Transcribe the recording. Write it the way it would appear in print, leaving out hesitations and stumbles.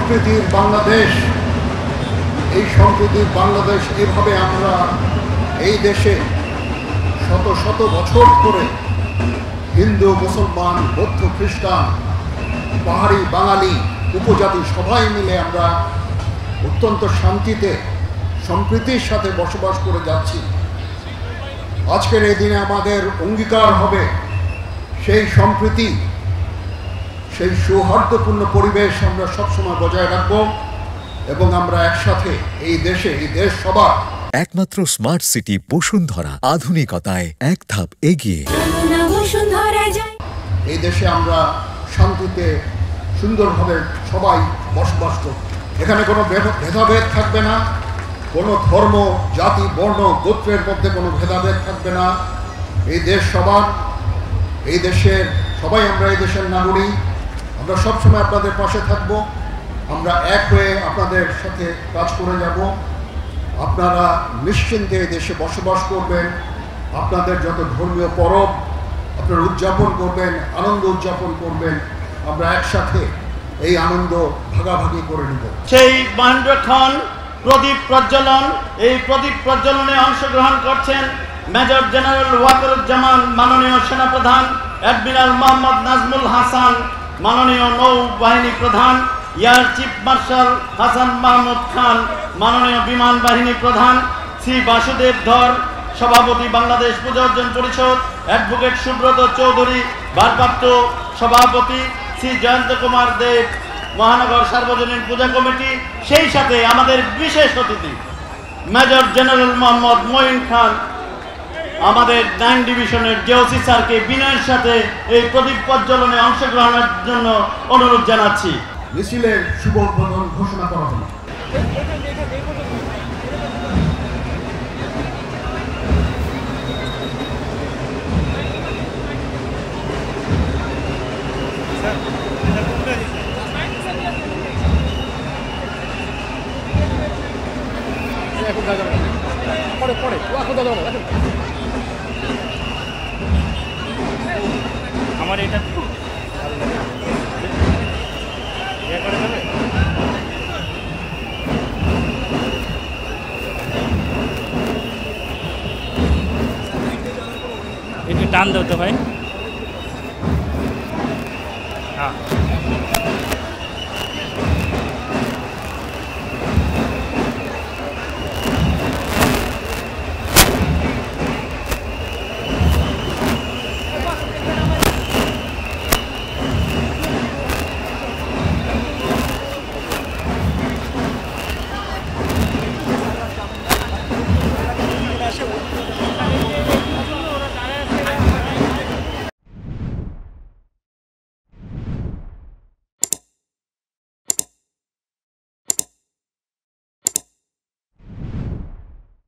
সম্প্রীতির বাংলাদেশ, এই সম্প্রীতির বাংলাদেশ এভাবে আমরা এই দেশে শত শত বছর ধরে হিন্দু, মুসলমান, বৌদ্ধ, খ্রিস্টান, পাহাড়ি, বাঙালি, উপজাতি সবাই মিলে আমরা অত্যন্ত শান্তিতে সম্প্রীতির সাথে বসবাস করে যাচ্ছি। আজকের এই দিনে আমাদের অঙ্গীকার হবে সেই সম্প্রীতি, সেই সৌহার্দ্যপূর্ণ পরিবেশ আমরা সবসময় বজায় রাখব এবং আমরা একসাথে এই দেশ সবার। একমাত্র স্মার্ট সিটি বসুন্ধরা, আধুনিকতায় এক ধাপ এগিয়ে। এই দেশে আমরা শান্তিতে সুন্দরভাবে সবাই বসবাস করব। এখানে কোনো ভেদাভেদ থাকবে না, কোনো ধর্ম, জাতি, বর্ণ, গোত্রের মধ্যে কোনো ভেদাভেদ থাকবে না। এই দেশ সবার, এই দেশের সবাই আমরা এই দেশের নাগরিক। আমরা সবসময় আপনাদের পাশে থাকব, আমরা এক হয়ে আপনাদের সাথে কাজ করে যাব। আপনারা নিশ্চিন্তে এই দেশে বসবাস করবেন, আপনাদের যত ধর্মীয় পরব আপনারা উদযাপন করবেন, আনন্দ উদযাপন করবেন। আমরা একসাথে এই আনন্দ ভাগাভাগি করে নিব। সেই মহেন্দ্রক্ষণ প্রদীপ প্রজ্বলন, এই প্রদীপ প্রজ্বলনে অংশগ্রহণ করছেন মেজর জেনারেল ওয়াকারুজ্জামান মাননীয় সেনাপ্রধান, অ্যাডমিরাল মোহাম্মদ নাজমুল হাসান মাননীয় নৌবাহিনী প্রধান, air chief marshal Hasan Mahmud Khan মাননীয় বিমান বাহিনী প্রধান, শ্রী বাসুদেব ধর সভাপতি বাংলাদেশ পূজা অর্জন পরিষদ, অ্যাডভোকেট সুব্রত চৌধুরী ভারপ্রাপ্ত সভাপতি, শ্রী জয়ন্ত কুমার দেব মহানগর সার্বজনীন পূজা কমিটি, সেই সাথে আমাদের বিশেষ অতিথি মেজর জেনারেল মোহাম্মদ মঈন খান, আমাদের 9 ডিভিশনের জেওসি স্যারকে বিনয়ের সাথে এই প্রদীপ প্রজ্বলনে অংশগ্রহণের জন্য অনুরোধ জানাচ্ছি। মিছিলের শুভ উদ্বোধন ঘোষণা করা হলো। আমার এটা একটু টান দাও তো ভাই।